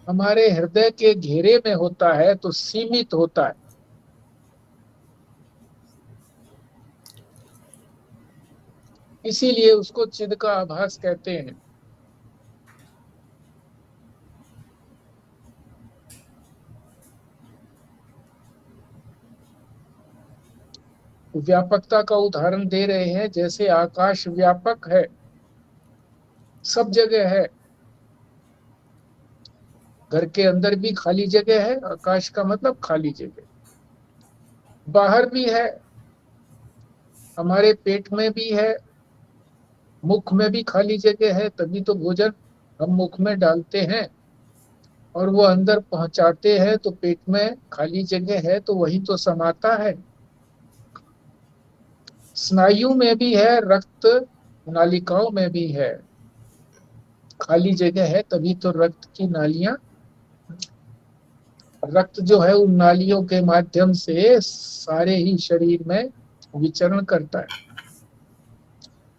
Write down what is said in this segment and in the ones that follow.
हमारे हृदय के घेरे में होता है तो सीमित होता है। इसीलिए उसको चिद का आभास कहते हैं। व्यापकता का उदाहरण दे रहे हैं, जैसे आकाश व्यापक है, सब जगह है। घर के अंदर भी खाली जगह है, आकाश का मतलब खाली जगह। बाहर भी है, हमारे पेट में भी है, मुख में भी खाली जगह है, तभी तो भोजन हम मुख में डालते हैं और वो अंदर पहुंचाते हैं, तो पेट में खाली जगह है तो वही तो समाता है। स्नायु में भी है, रक्त नालिकाओं में भी है, खाली जगह है तभी तो रक्त की नालियां, रक्त जो है उन नालियों के माध्यम से सारे ही शरीर में विचरण करता है।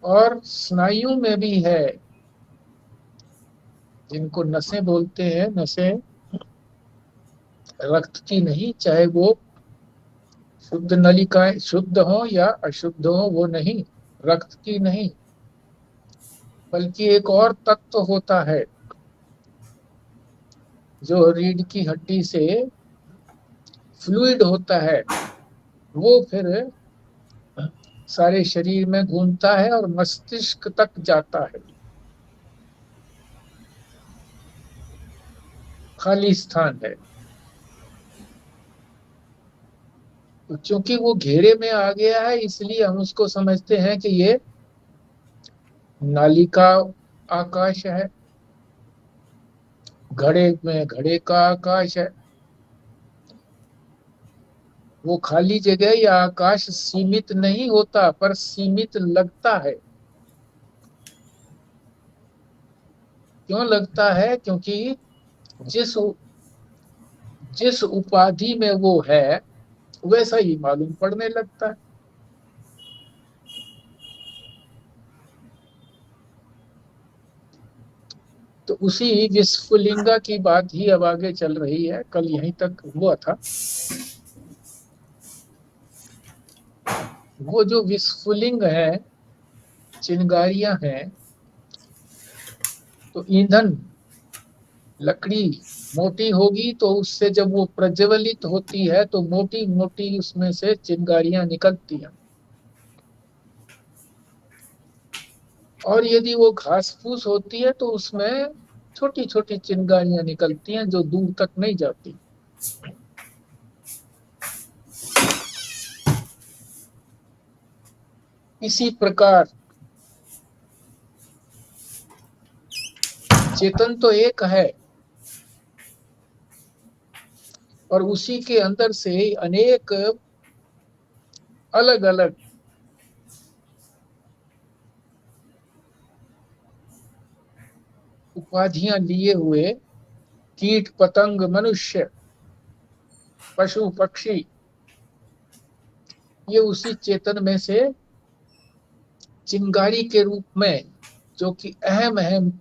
और स्नायु में भी है, जिनको नसें बोलते हैं, नसें रक्त की नहीं, चाहे वो शुद्ध नलिकाएं शुद्ध हो या अशुद्ध हो, वो नहीं, रक्त की नहीं, बल्कि एक और तत्व होता है जो रीढ़ की हड्डी से फ्लूइड होता है, वो फिर सारे शरीर में घूमता है और मस्तिष्क तक जाता है। खाली स्थान है, तो चूंकि वो घेरे में आ गया है इसलिए हम उसको समझते हैं कि ये नालिका आकाश है, घड़े में घड़े का आकाश है। वो खाली जगह या आकाश सीमित नहीं होता, पर सीमित लगता है। क्यों लगता है? क्योंकि जिस जिस उपाधि में वो है वैसा ही मालूम पड़ने लगता है। तो उसी विस्फुलिंगा की बात ही अब आगे चल रही है, कल यहीं तक हुआ था। वो जो विस्फुलिंग है, चिंगारियां हैं, तो ईंधन लकड़ी मोटी होगी तो उससे जब वो प्रज्वलित होती है तो मोटी मोटी उसमें से चिंगारियां निकलती हैं। और यदि वो घास फूस होती है तो उसमें छोटी छोटी चिंगारियां निकलती हैं जो दूर तक नहीं जाती। इसी प्रकार चेतन तो एक है, और उसी के अंदर से अनेक अलग अलग उपाधियां लिए हुए कीट पतंग मनुष्य पशु पक्षी, ये उसी चेतन में से चिंगारी के रूप में, जो कि अहम अहम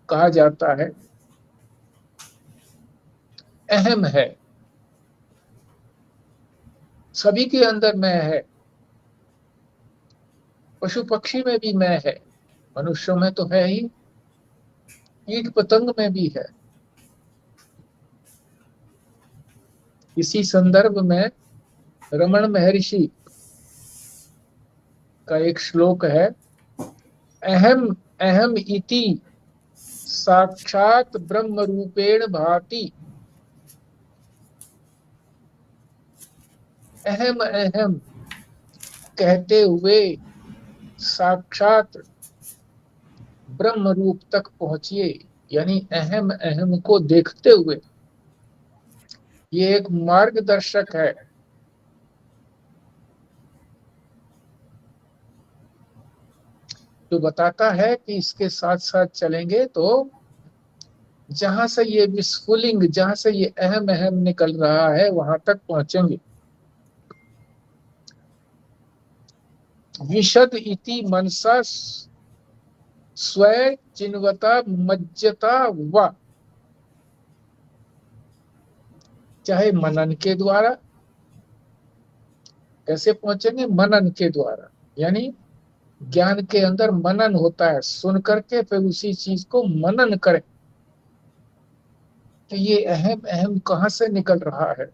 कहा जाता है, अहम है, सभी के अंदर मैं है। पशु पक्षी में भी मैं है, मनुष्यों में तो है ही, कीट पतंग में भी है। इसी संदर्भ में रमण महर्षि का एक श्लोक है, अहम अहम इति साक्षात ब्रह्म रूपेण भाति। अहम अहम कहते हुए साक्षात ब्रह्म रूप तक पहुंचिए, यानी अहम अहम को देखते हुए। ये एक मार्गदर्शक है, जो बताता है कि इसके साथ साथ चलेंगे तो जहां से ये विस्फुलिंग, जहां से ये अहम अहम निकल रहा है वहां तक पहुंचेंगे। विशद इति मनसा स्वयं चिन्वता मज्जता व, चाहे मनन के द्वारा। कैसे पहुंचेंगे? मनन के द्वारा, यानी ज्ञान के अंदर मनन होता है, सुन करके फिर उसी चीज को मनन करें कि ये अहम अहम कहाँ से निकल रहा है।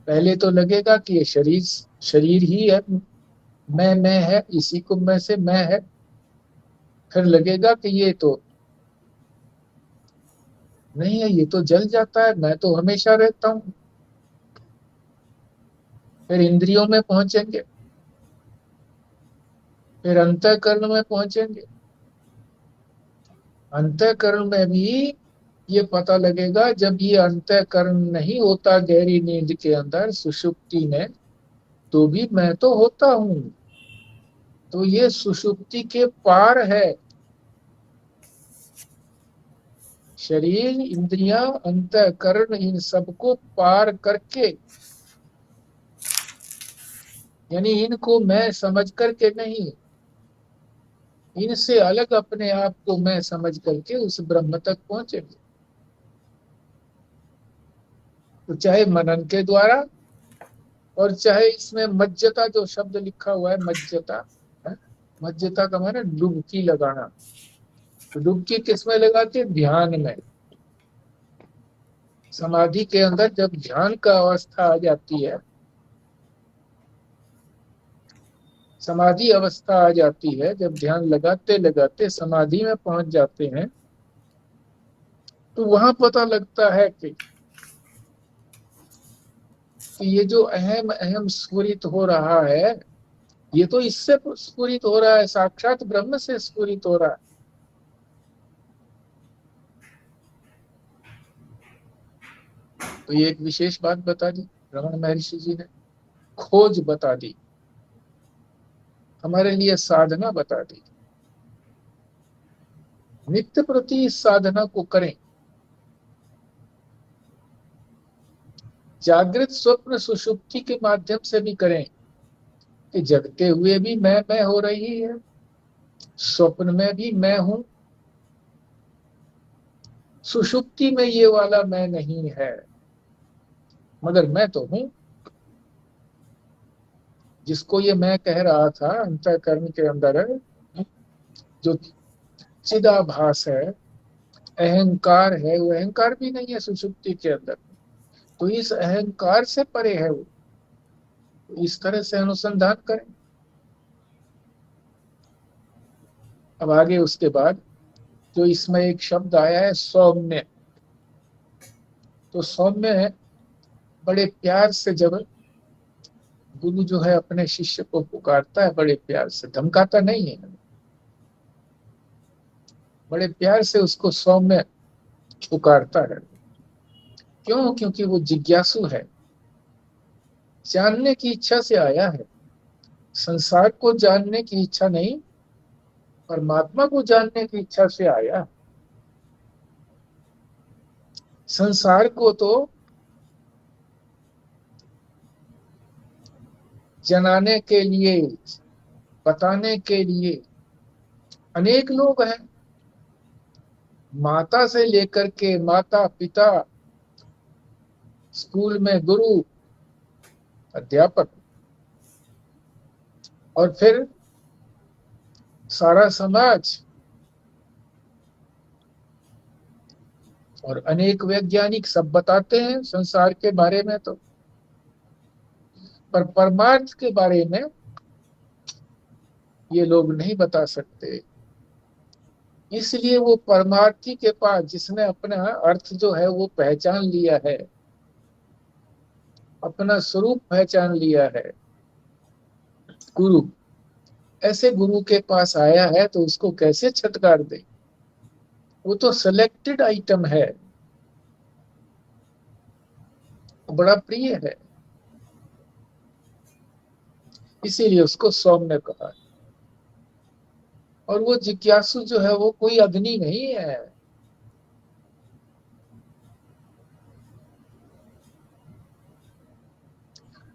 पहले तो लगेगा कि ये शरीर शरीर ही है, मैं है, इसी को मैं से मैं है। फिर लगेगा कि ये तो नहीं है, ये तो जल जाता है, मैं तो हमेशा रहता हूँ। फिर इंद्रियों में पहुंचेंगे, फिर अंतःकरण में पहुंचेंगे। अंतःकरण में भी ये पता लगेगा, जब ये अंतःकरण नहीं होता गहरी नींद के अंदर सुषुप्ति में, तो भी मैं तो होता हूँ। तो ये सुषुप्ति के पार है। शरीर, इंद्रियां, अंतःकरण, इन सबको पार करके, यानी इनको मैं समझ करके नहीं, इनसे अलग अपने आप को मैं समझ करके उस ब्रह्म तक पहुंचेंगे। तो चाहे मनन के द्वारा, और चाहे इसमें मज्जता जो शब्द लिखा हुआ है, मज्जता है? मज्जता का माने डुबकी लगाना। तो डुबकी किसमें लगाते हैं? ध्यान में। समाधि के अंदर जब ध्यान का अवस्था आ जाती है, समाधि अवस्था आ जाती है, जब ध्यान लगाते लगाते समाधि में पहुंच जाते हैं, तो वहां पता लगता है कि ये जो अहम अहम स्फुरित हो रहा है, ये तो इससे स्फुरित हो रहा है, साक्षात ब्रह्म से स्फुरित हो रहा है। तो ये एक विशेष बात बता दी रमन महर्षि जी ने, खोज बता दी, हमारे लिए साधना बता दी। नित्य प्रति इस साधना को करें। जागृत स्वप्न सुषुप्ति के माध्यम से भी करें, कि जगते हुए भी मैं हो रही है, स्वप्न में भी मैं हूं, सुषुप्ति में ये वाला मैं नहीं है, मगर मैं तो हूं। जिसको ये मैं कह रहा था अंतःकरण के अंदर है, जो चिदाभास है, अहंकार है, वो अहंकार भी नहीं है सुषुप्ति के अंदर। तो इस अहंकार से परे है वो। इस तरह से अनुसंधान करें। अब आगे उसके बाद जो इसमें एक शब्द आया है सौम्य, तो सौम्य है, बड़े प्यार से जब गुरु जो है अपने शिष्य को पुकारता है, बड़े प्यार से, धमकाता नहीं है, बड़े प्यार से उसको सौम्य पुकारता है। क्यों? क्योंकि वो जिज्ञासु है, जानने की इच्छा से आया है। संसार को जानने की इच्छा नहीं, परमात्मा को जानने की इच्छा से आया। संसार को तो जनाने के लिए, बताने के लिए अनेक लोग हैं, माता से लेकर के, माता पिता, स्कूल में गुरु, अध्यापक, और फिर सारा समाज, और अनेक वैज्ञानिक सब बताते हैं संसार के बारे में। तो पर परमार्थ के बारे में ये लोग नहीं बता सकते। इसलिए वो परमार्थी के पास, जिसने अपना अर्थ जो है वो पहचान लिया है, अपना स्वरूप पहचान लिया है, गुरु, ऐसे गुरु के पास आया है, तो उसको कैसे छटकार दे? वो तो सिलेक्टेड आइटम है, बड़ा प्रिय है, इसीलिए उसको सौम्य कहा। और वो जिज्ञासु जो है वो कोई अग्नि नहीं है,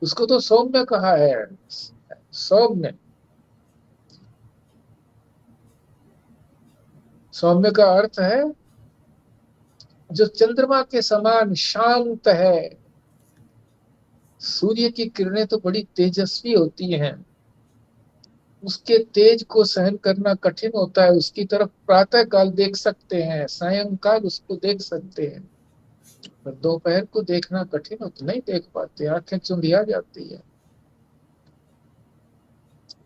उसको तो सौम्य कहा है। सौम्य, सौम्य का अर्थ है जो चंद्रमा के समान शांत है। सूर्य की किरणें तो बड़ी तेजस्वी होती हैं, उसके तेज को सहन करना कठिन होता है। उसकी तरफ प्रातः काल देख सकते हैं, सायंकाल उसको देख सकते हैं, पर दोपहर को देखना कठिन होता, नहीं देख पाते, आंखें चुंधिया जाती है।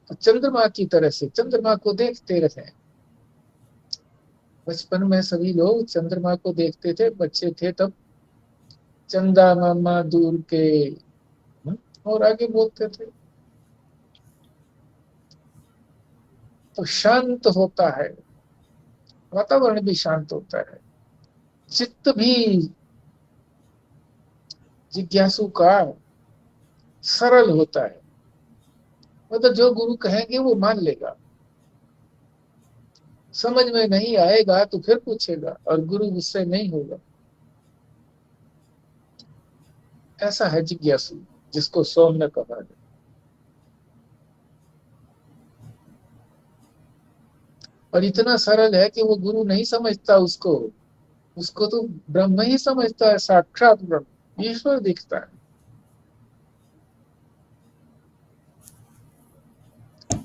तो चंद्रमा की तरह से चंद्रमा को देखते रहे। बचपन में सभी लोग चंद्रमा को देखते थे, बच्चे थे तब, चंदा मामा दूर के, और आगे बोलते थे। तो शांत होता है, वातावरण भी शांत होता है, चित्त भी जिज्ञासु का सरल होता है। मतलब जो गुरु कहेंगे वो मान लेगा, समझ में नहीं आएगा तो फिर पूछेगा, और गुरु गुस्से नहीं होगा। ऐसा है जिज्ञासु, जिसको सौम्य कहा जाए। और इतना सरल है कि वो गुरु नहीं समझता उसको, उसको तो ब्रह्म ही समझता है, साक्षात ब्रह्म ईश्वर दिखता है।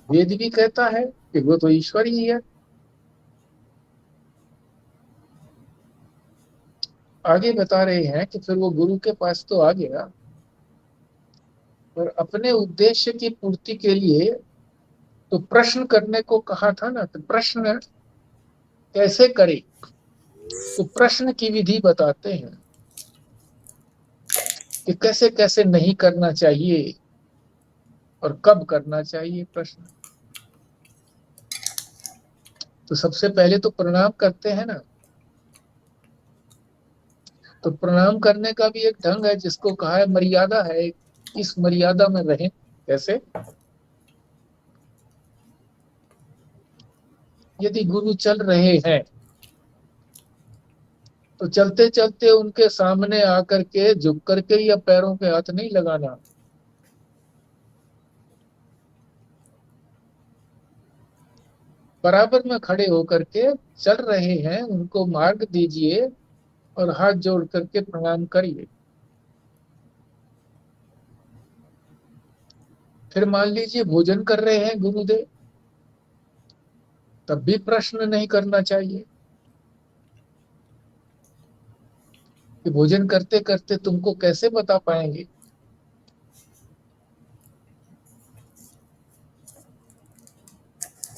वेद भी कहता है कि वो तो ईश्वर ही है। आगे बता रहे हैं कि फिर वो गुरु के पास तो आ गया, पर अपने उद्देश्य की पूर्ति के लिए तो प्रश्न करने को कहा था ना, तो प्रश्न कैसे करे, तो प्रश्न की विधि बताते हैं कि कैसे कैसे नहीं करना चाहिए और कब करना चाहिए प्रश्न। तो सबसे पहले तो प्रणाम करते हैं ना, तो प्रणाम करने का भी एक ढंग है, जिसको कहा है मर्यादा है। इस मर्यादा में रहें। कैसे? यदि गुरु चल रहे हैं तो चलते चलते उनके सामने आकर के झुक करके या पैरों पे हाथ नहीं लगाना। बराबर में खड़े होकर के चल रहे हैं, उनको मार्ग दीजिए और हाथ जोड़ करके प्रणाम करिए। फिर मान लीजिए भोजन कर रहे हैं गुरुदेव, तब भी प्रश्न नहीं करना चाहिए कि भोजन करते करते तुमको कैसे बता पाएंगे।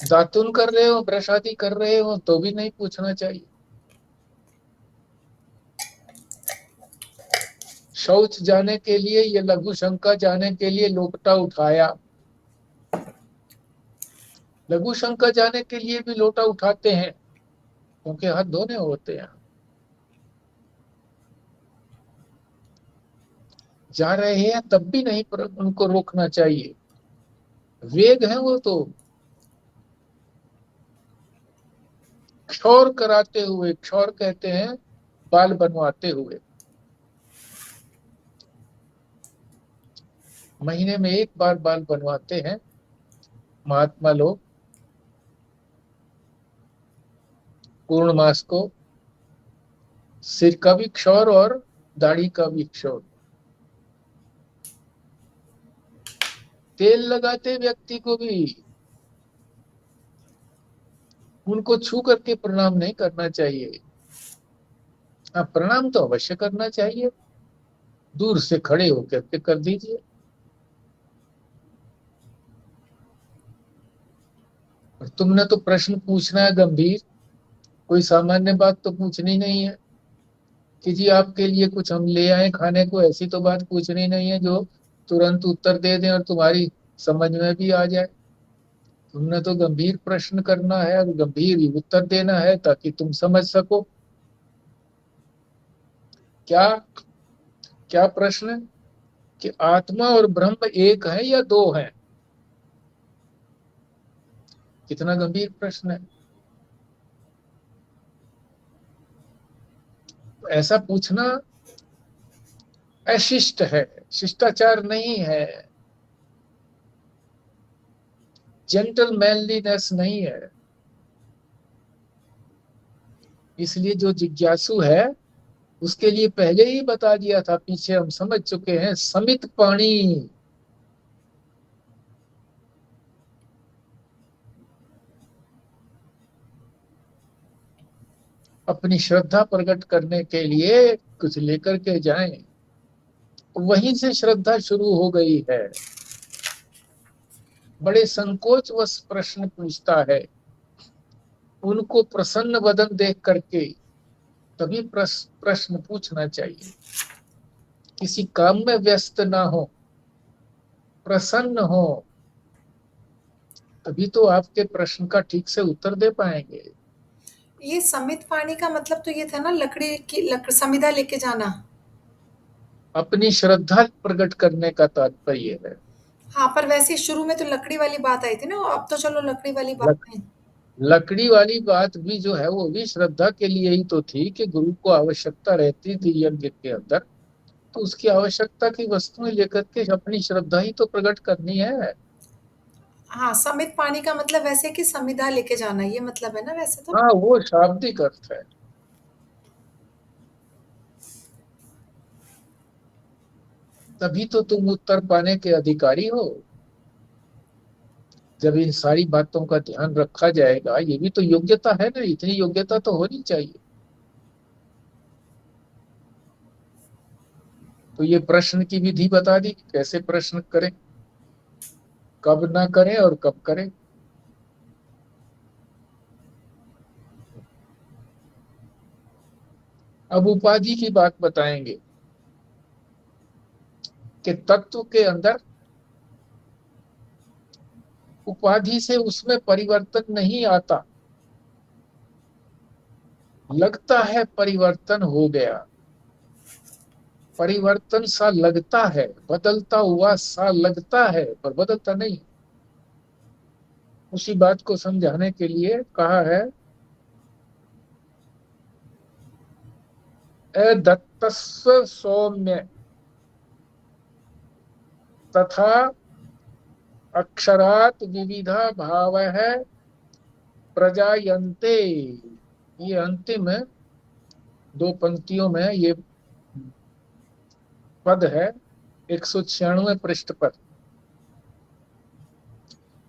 दातुन कर रहे हो, ब्रश आदि कर रहे हो, तो भी नहीं पूछना चाहिए। शौच जाने के लिए या लघु शंका जाने के लिए लोटा उठाया, लघु शंका जाने के लिए भी लोटा उठाते हैं, क्योंकि हाथ धोने होते हैं। जा रहे हैं तब भी नहीं, पर उनको रोकना चाहिए। वेग है वो तो, क्षौर कराते हुए, क्षौर कहते हैं बाल बनवाते हुए। महीने में एक बार बाल बनवाते हैं महात्मा लोग, पूर्ण मास को, सिर का भी क्षौर और दाढ़ी का भी क्षौर। तेल लगाते व्यक्ति को भी उनको छू करके प्रणाम नहीं करना चाहिए। हाँ, प्रणाम तो अवश्य करना चाहिए, दूर से खड़े होकर के कर दीजिए। और तुमने तो प्रश्न पूछना है गंभीर, कोई सामान्य बात तो पूछनी नहीं है कि जी आपके लिए कुछ हम ले आए खाने को। ऐसी तो बात पूछनी नहीं है जो तुरंत उत्तर दे दें और तुम्हारी समझ में भी आ जाए। तुमने तो गंभीर प्रश्न करना है और गंभीर ही उत्तर देना है, ताकि तुम समझ सको। क्या? क्या प्रश्न? कि आत्मा और ब्रह्म एक है या दो है? कितना गंभीर प्रश्न है। तो ऐसा पूछना अशिष्ट है, शिष्टाचार नहीं है, जेंटलमैनलीनेस नहीं है। इसलिए जो जिज्ञासु है उसके लिए पहले ही बता दिया था, पीछे हम समझ चुके हैं। समित पाणी, अपनी श्रद्धा प्रकट करने के लिए कुछ लेकर के जाएं, तो वहीं से श्रद्धा शुरू हो गई है। बड़े संकोचवश प्रश्न पूछता है, उनको प्रसन्न वदन देख करके तभी प्रश्न पूछना चाहिए। किसी काम में व्यस्त ना हो, प्रसन्न हो, तभी तो आपके प्रश्न का ठीक से उत्तर दे पाएंगे। ये समित पानी का मतलब तो ये था ना, लकड़ी की समिधा लेके जाना। अपनी श्रद्धा प्रकट करने का तात्पर्य है। हाँ, पर वैसे शुरू में तो लकड़ी वाली बात आई थी ना, अब तो चलो लकड़ी वाली बात लक, नहीं। लकड़ी वाली बात भी जो है वो भी श्रद्धा के लिए ही तो थी, कि गुरु को आवश्यकता रहती थी यज्ञ के अंदर, तो उसकी आवश्यकता की वस्तुएं लेकर के अपनी श्रद्धा ही तो प्रकट करनी है। हाँ, समित पानी का मतलब वैसे कि समिधा लेके जाना, ये मतलब है ना वैसे तो। हाँ, वो शाब्दिक अर्थ है। तभी तो तुम उत्तर पाने के अधिकारी हो। जब इन सारी बातों का ध्यान रखा जाएगा, ये भी तो योग्यता है ना, इतनी योग्यता तो होनी चाहिए। तो ये प्रश्न की विधि बता दी, कैसे प्रश्न करें, कब ना करें और कब करें। अब उपाधि की बात बताएंगे कि तत्व के अंदर उपाधि से उसमें परिवर्तन नहीं आता। लगता है परिवर्तन हो गया, परिवर्तन सा लगता है, बदलता हुआ सा लगता है, पर बदलता नहीं। उसी बात को समझाने के लिए कहा है, दत्तस्व सौम्य तथा अक्षरात विविधा भाव है प्रजायन्ते। ये अंतिम दो पंक्तियों में ये पद है, 196 पृष्ठ पर।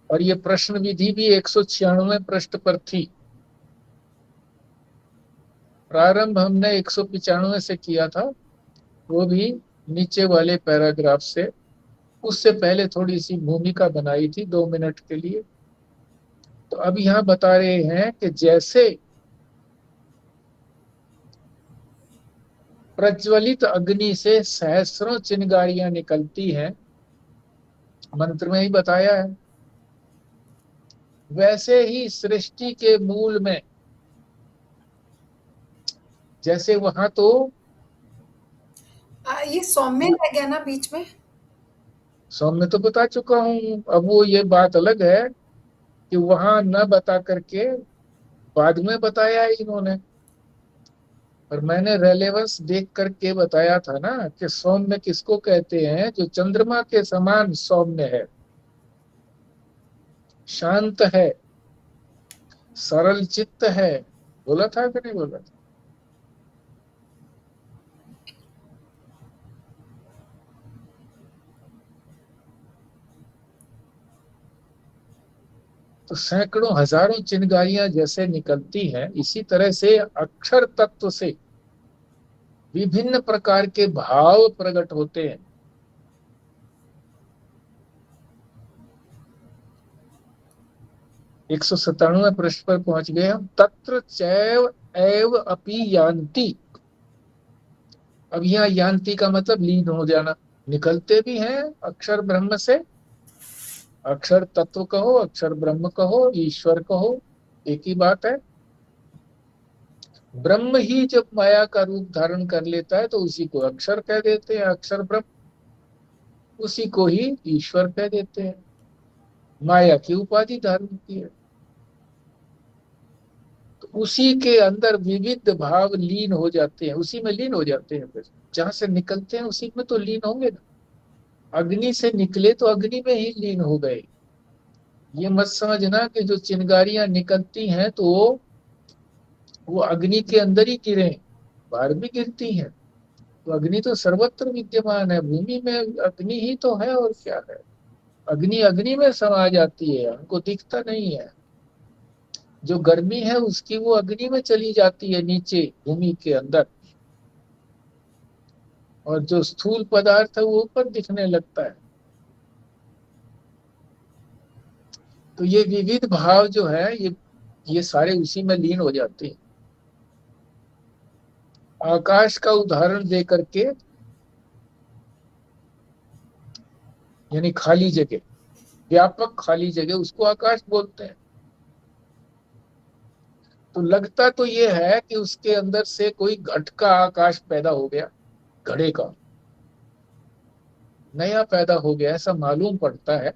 और ये प्रश्न विधि भी 196 पृष्ठ पर थी। प्रारंभ हमने 195 से किया था, वो भी नीचे वाले पैराग्राफ से। उससे पहले थोड़ी सी भूमिका बनाई थी 2 मिनट के लिए। तो अब यहाँ बता रहे हैं कि जैसे प्रज्वलित अग्नि से सहस्रों चिंगारियां निकलती हैं, मंत्र में ही बताया है, वैसे ही सृष्टि के मूल में, जैसे वहां तो ये सौम्य वो रह गया ना बीच में। सौम्य तो बता चुका हूं। अब वो ये बात अलग है कि वहां न बता करके बाद में बताया है इन्होंने। और मैंने रेलेवेंस देख करके बताया था ना कि सौम्य किसको कहते हैं, जो चंद्रमा के समान सौम्य है, शांत है, सरल चित्त है। बोला था कि नहीं बोला था? तो सैकड़ों हजारों चिंगारियां जैसे निकलती हैं, इसी तरह से अक्षर तत्व से विभिन्न प्रकार के भाव प्रकट होते हैं। 197 पृष्ठ पर पहुंच गए हम। तत्र चैव एव अपि यान्ति। अब यहाँ यान्ति का मतलब लीन हो जाना। निकलते भी हैं अक्षर ब्रह्म से, अक्षर तत्व कहो, अक्षर ब्रह्म कहो, ईश्वर कहो, एक ही बात है। ब्रह्म ही जब माया का रूप धारण कर लेता है तो उसी को अक्षर कह देते हैं, अक्षर ब्रह्म। उसी को ही ईश्वर कह देते हैं। माया की उपाधि धारण की है, तो उसी के अंदर विविध भाव लीन हो जाते हैं, उसी में लीन हो जाते हैं। फिर जहां से निकलते हैं उसी में तो लीन होंगे ना। अग्नि से निकले तो अग्नि में ही लीन हो गए। ये मत समझना कि जो चिंगारियां निकलती हैं तो वो अग्नि के अंदर ही गिरे। बाहर भी गिरती हैं। तो अग्नि तो सर्वत्र विद्यमान है, भूमि में अग्नि ही तो है, और क्या है। अग्नि अग्नि में समा जाती है, हमको दिखता नहीं है। जो गर्मी है उसकी वो अग्नि में चली जाती है नीचे भूमि के अंदर, और जो स्थूल पदार्थ है वो ऊपर दिखने लगता है। तो ये विविध भाव जो है, ये सारे उसी में लीन हो जाते हैं। आकाश का उदाहरण दे करके, यानी खाली जगह, व्यापक खाली जगह, उसको आकाश बोलते हैं। तो लगता तो ये है कि उसके अंदर से कोई घट का आकाश पैदा हो गया, घड़े का नया पैदा हो गया, ऐसा मालूम पड़ता है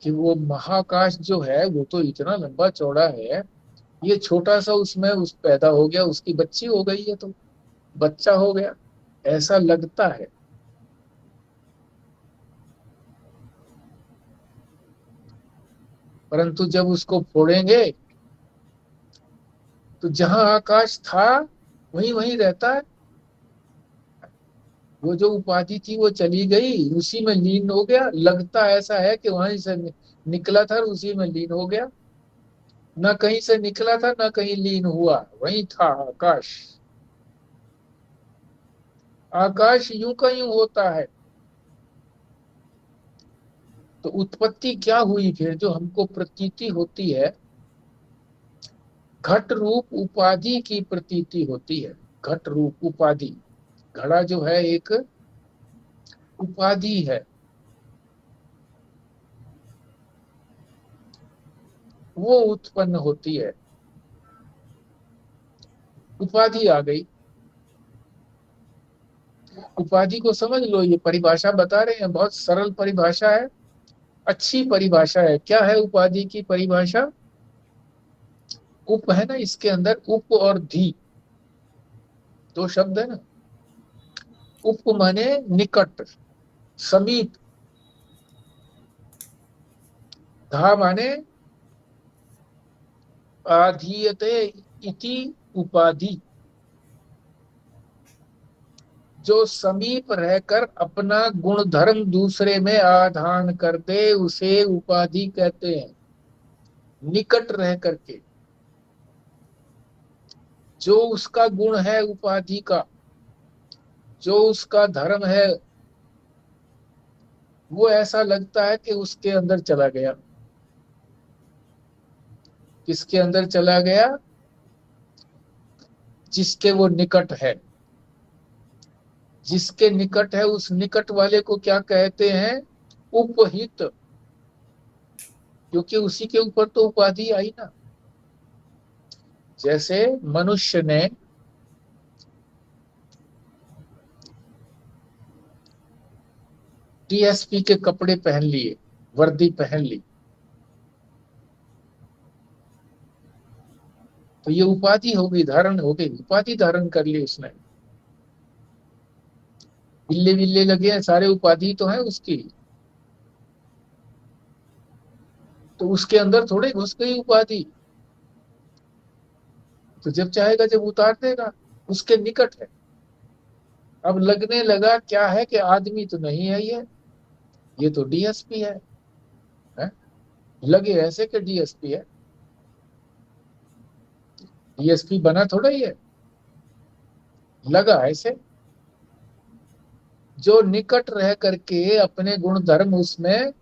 कि वो महाकाश जो है वो तो इतना लंबा चौड़ा है, ये छोटा सा उसमें उस पैदा हो गया, उसकी बच्ची हो गई है, तो बच्चा हो गया, ऐसा लगता है। परंतु जब उसको फोड़ेंगे तो जहां आकाश था वहीं वहीं रहता है। वो जो उपाधि थी वो चली गई, उसी में लीन हो गया, लगता ऐसा है कि वहीं से निकला था और उसी में लीन हो गया। न कहीं से निकला था, न कहीं लीन हुआ, वहीं था आकाश। आकाश यूं का यूं होता है। तो उत्पत्ति क्या हुई फिर, जो हमको प्रतीति होती है, घट रूप उपाधि की प्रतीति होती है। घट रूप उपाधि, घड़ा जो है एक उपाधि है, वो उत्पन्न होती है। उपाधि आ गई। उपाधि को समझ लो, ये परिभाषा बता रहे हैं, बहुत सरल परिभाषा है, अच्छी परिभाषा है। क्या है उपाधि की परिभाषा? उप है ना इसके अंदर, उप और धी, दो शब्द है ना। उप माने निकट, समीप। धा माने आधीयते इति उपाधि, जो समीप रहकर अपना गुण धर्म दूसरे में आधान कर दे उसे उपाधि कहते हैं। निकट रह करके जो उसका गुण है उपाधि का, जो उसका धर्म है, वो ऐसा लगता है कि उसके अंदर चला गया। किसके अंदर चला गया? जिसके वो निकट है। जिसके निकट है उस निकट वाले को क्या कहते हैं? उपहित। क्योंकि उसी के ऊपर तो उपाधि आई ना। जैसे मनुष्य ने टीएसपी के कपड़े पहन लिए, वर्दी पहन ली, तो ये उपाधि हो गई, धारण हो गई, उपाधि धारण कर ली उसने। बिल्ले बिल्ले लगे हैं सारे, उपाधि तो है उसकी। तो उसके अंदर थोड़े घुस गई उपाधि, तो जब चाहेगा जब उतार देगा, उसके निकट है। अब लगने लगा क्या है कि आदमी तो नहीं है ये तो डीएसपी है? लगे ऐसे कि डीएसपी है। डीएसपी बना थोड़ा ही है, लगा ऐसे। जो निकट रह करके अपने गुण धर्म उसमें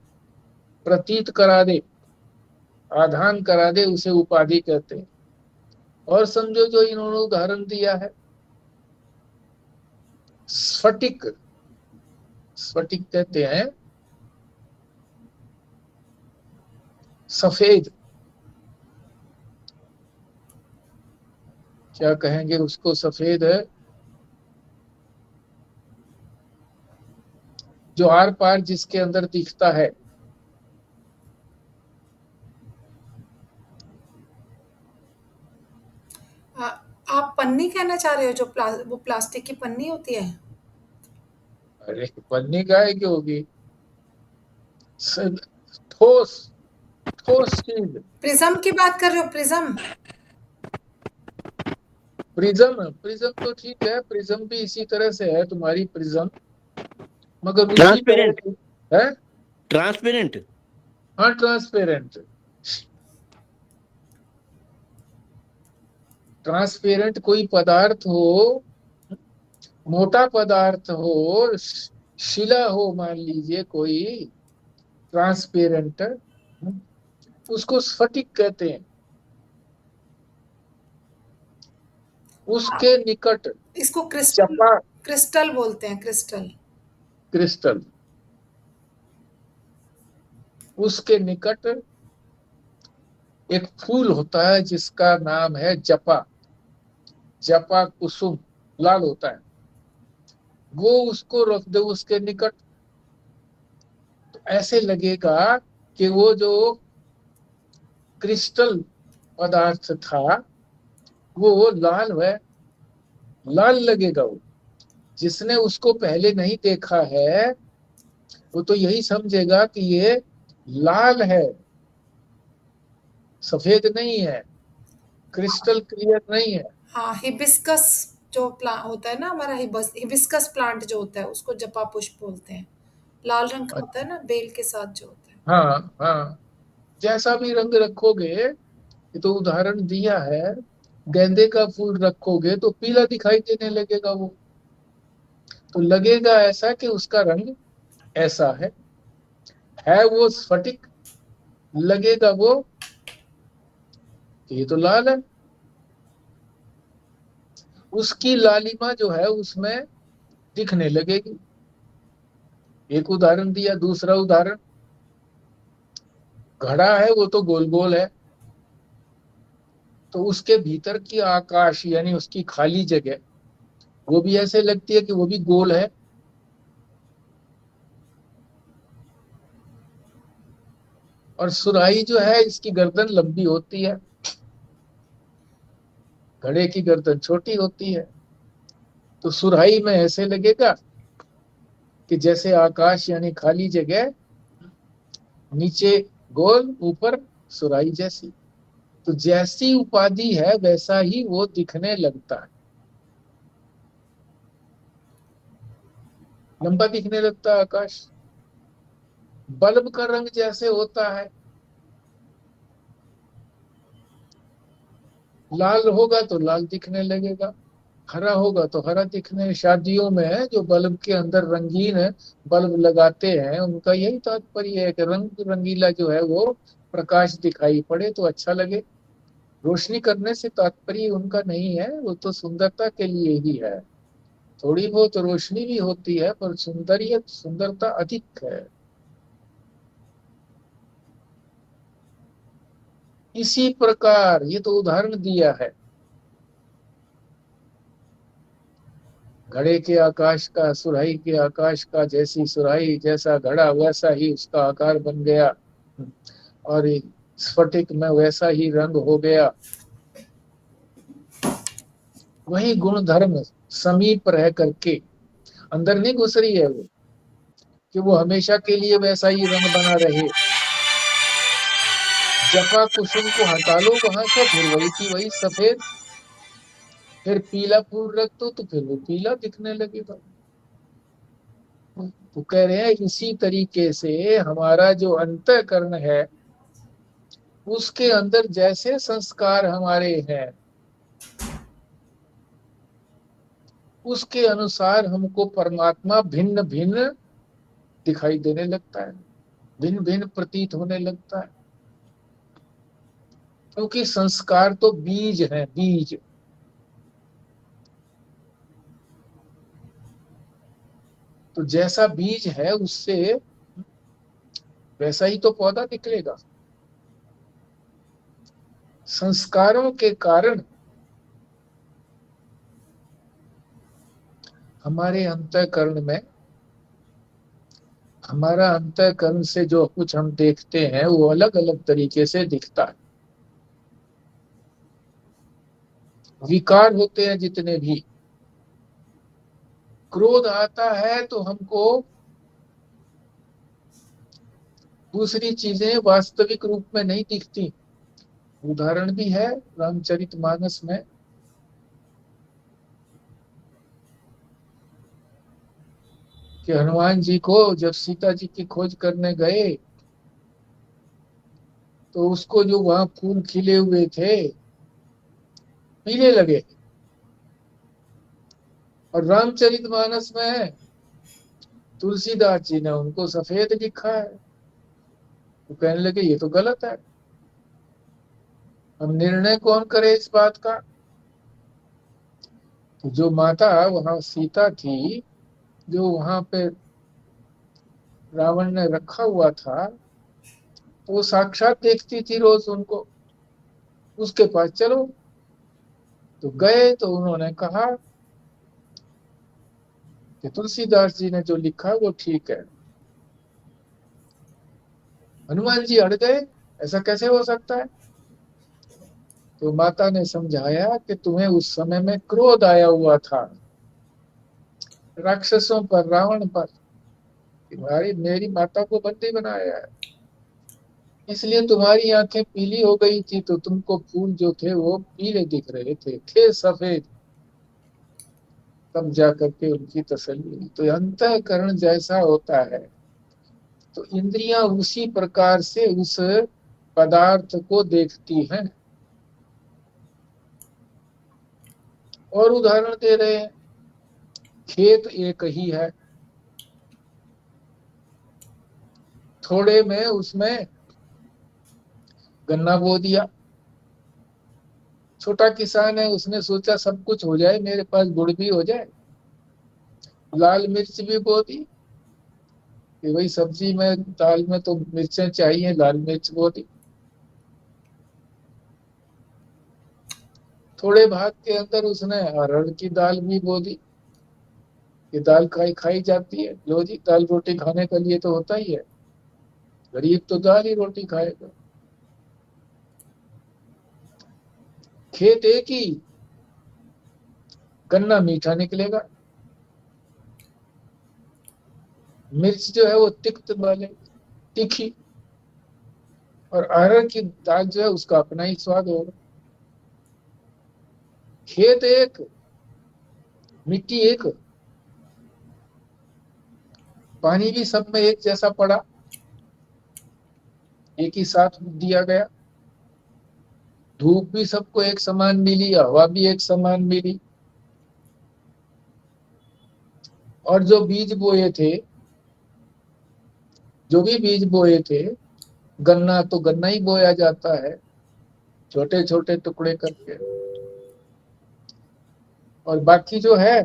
प्रतीत करा दे, आधान करा दे, उसे उपाधि कहते हैं। और समझो जो इन्होंने उदाहरण दिया है, स्फटिक। स्फटिक कहते हैं सफेद, क्या कहेंगे उसको, सफेद है जो आर पार जिसके अंदर दिखता है। आ, आप पन्नी कहना चाह रहे हो, जो वो प्लास्टिक की पन्नी होती है? अरे पन्नी काहे की होगी? स- ठोस, ठोस चीज। प्रिज्म की बात कर रहे हो? प्रिज्म? प्रिज्म, प्रिज्म तो ठीक है, प्रिज्म भी इसी तरह से है तुम्हारी प्रिज्म, मगर उसी तरह ट्रांसपेरेंट, की है। ट्रांसपेरेंट। हाँ, ट्रांसपेरेंट। ट्रांसपेरेंट कोई पदार्थ हो, मोटा पदार्थ हो, शिला हो, मान लीजिए कोई ट्रांसपेरेंट, उसको स्फटिक कहते हैं। उसके निकट इसको क्रिस्टल, चपा, क्रिस्टल बोलते हैं, क्रिस्टल। क्रिस्टल, उसके निकट एक फूल होता है जिसका नाम है जपा, जपा कुसुम, लाल होता है, वो उसको रख दो उसके निकट, तो ऐसे लगेगा कि वो जो क्रिस्टल पदार्थ था वो लाल है, लाल लगेगा वो। जिसने उसको पहले नहीं देखा है वो तो यही समझेगा कि ये लाल है, सफेद नहीं है, क्रिस्टल क्लियर नहीं है। हाँ, हिबिस्कस जो प्लांट होता है ना हमारा, हिबिस्कस प्लांट जो होता है उसको जपा पुष्प बोलते हैं। लाल रंग का होता है ना, बेल के साथ जो होता है। हाँ हाँ, जैसा भी रंग रखोगे, ये तो उदाहरण दिया है, गेंदे का फूल रखोगे तो पीला दिखाई देने लगेगा वो, तो लगेगा ऐसा कि उसका रंग ऐसा है वो स्फटिक, लगेगा वो कि ये तो लाल है। उसकी लालिमा जो है उसमें दिखने लगेगी। एक उदाहरण दिया, दूसरा उदाहरण, घड़ा है वो तो गोल गोल है, तो उसके भीतर की आकाश यानी उसकी खाली जगह वो भी ऐसे लगती है कि वो भी गोल है। और सुराही जो है इसकी गर्दन लंबी होती है, घड़े की गर्दन छोटी होती है, तो सुराही में ऐसे लगेगा कि जैसे आकाश यानी खाली जगह, नीचे गोल, ऊपर सुराही जैसी। तो जैसी उपाधि है वैसा ही वो दिखने लगता है, लंबा दिखने लगता है आकाश। बल्ब का रंग जैसे होता है, लाल होगा तो लाल दिखने लगेगा, हरा होगा तो हरा दिखने। शादियों में जो बल्ब के अंदर रंगीन बल्ब लगाते हैं उनका यही तात्पर्य है कि रंग रंगीला जो है वो प्रकाश दिखाई पड़े तो अच्छा लगे। रोशनी करने से तात्पर्य उनका नहीं है, वो तो सुंदरता के लिए ही है। थोड़ी बहुत रोशनी भी होती है पर सुंदरता अधिक है। इसी प्रकार ये तो उदाहरण दिया है, घड़े के आकाश का, सुराही के आकाश का, जैसी सुराही जैसा घड़ा वैसा ही उसका आकार बन गया, और स्फटिक में वैसा ही रंग हो गया। वही गुण धर्म समीप रह करके, अंदर नहीं घुस रही है वो, कि वो हमेशा के लिए वैसा ही रंग बना रहे। जपा कुसुम को हटा लो वहां से, फिर वही की वही सफेद, फिर पीला फूल रख दो तो फिर वो पीला दिखने लगेगा। तो कह रहे हैं इसी तरीके से हमारा जो अंतःकरण है उसके अंदर जैसे संस्कार हमारे हैं उसके अनुसार हमको परमात्मा भिन्न भिन्न दिखाई देने लगता है, भिन्न भिन्न प्रतीत होने लगता है। क्योंकि संस्कार तो बीज है, बीज। तो जैसा बीज है उससे वैसा ही तो पौधा निकलेगा। संस्कारों के कारण हमारे अंतःकरण में, हमारा अंतःकरण से जो कुछ हम देखते हैं वो अलग अलग तरीके से दिखता है। विकार होते हैं जितने भी, क्रोध आता है तो हमको दूसरी चीजें वास्तविक रूप में नहीं दिखती। उदाहरण भी है रामचरितमानस में, कि हनुमान जी को जब सीता जी की खोज करने गए तो उसको जो वहां फूल खिले हुए थे पीले लगे, और रामचरितमानस में तुलसीदास जी ने उनको सफेद लिखा है। तो कहने लगे ये तो गलत है, अब निर्णय कौन करे इस बात का। तो जो माता वहां सीता थी, जो वहां पे रावण ने रखा हुआ था, तो वो साक्षात देखती थी रोज उनको, उसके पास चलो। तो गए तो उन्होंने कहा कि तुलसीदास जी ने जो लिखा वो ठीक है। हनुमान जी अड़ गए, ऐसा कैसे हो सकता है। तो माता ने समझाया कि तुम्हें उस समय में क्रोध आया हुआ था राक्षसों पर, रावण पर, कि भाई मेरी माता को बंदी बनाया है, इसलिए तुम्हारी आंखें पीली हो गई थी, तो तुमको फूल जो थे वो पीले दिख रहे थे सफेद। तब जा करके उनकी तसल्ली हुई। तो अंतःकरण जैसा होता है, तो इंद्रियां उसी प्रकार से उस पदार्थ को देखती हैं। और उदाहरण दे रहे हैं, खेत एक ही है, थोड़े में उसमें गन्ना बो दिया। छोटा किसान है, उसने सोचा सब कुछ हो जाए, मेरे पास गुड़ भी हो जाए, लाल मिर्च भी बो दी कि भाई सब्जी में दाल में तो मिर्चें चाहिए, लाल मिर्च बो दी। थोड़े भाग के अंदर उसने अरहर की दाल भी बो दी, कि दाल खाई खाई जाती है, लो जी दाल रोटी खाने के लिए तो होता ही है, गरीब तो दाल ही रोटी खाएगा। खेत एक ही, गन्ना मीठा निकलेगा, मिर्च जो है वो तिक्त वाले, तीखी, और अरहर की दाल जो है उसका अपना ही स्वाद होगा। खेत एक, मिट्टी एक, पानी भी सब में एक जैसा पड़ा, एक ही साथ दिया गया, धूप भी सबको एक समान मिली, हवा भी एक समान मिली। और जो बीज बोए थे, जो भी बीज बोए थे, गन्ना तो गन्ना ही बोया जाता है, छोटे छोटे टुकड़े करके। और बाकी जो है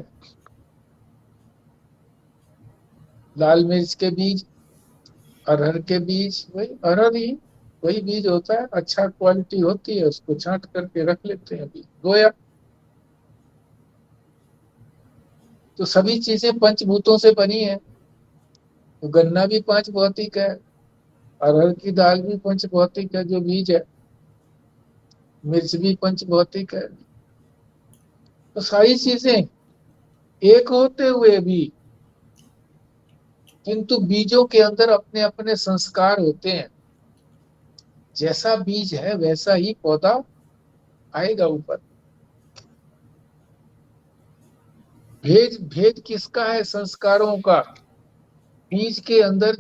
लाल मिर्च के बीज, अरहर के बीज, वही अरहर ही, वही बीज होता है, अच्छा क्वालिटी होती है, उसको छांट करके रख लेते हैं, बीज बोया। तो सभी चीजें पंचभूतों से बनी है, तो गन्ना भी पांच भौतिक है, अरहर की दाल भी पंच भौतिक है जो बीज है, मिर्च भी पंच भौतिक है। तो सारी चीजें एक होते हुए भी, किंतु बीजों के अंदर अपने अपने संस्कार होते हैं, जैसा बीज है वैसा ही पौधा आएगा ऊपर। भेद भेद किसका है, संस्कारों का। बीज के अंदर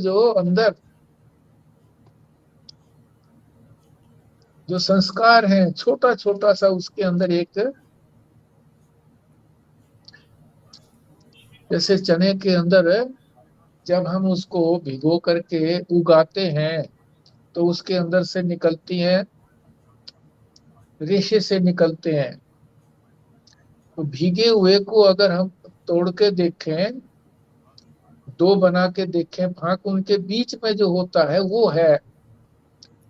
जो संस्कार है, छोटा छोटा सा उसके अंदर एक, जैसे चने के अंदर जब हम उसको भिगो करके उगाते हैं तो उसके अंदर से निकलती हैं, रेशे से निकलते हैं। तो भीगे हुए को अगर हम तोड़ के देखें, दो बना के देखें फाक, उनके बीच में जो होता है वो है,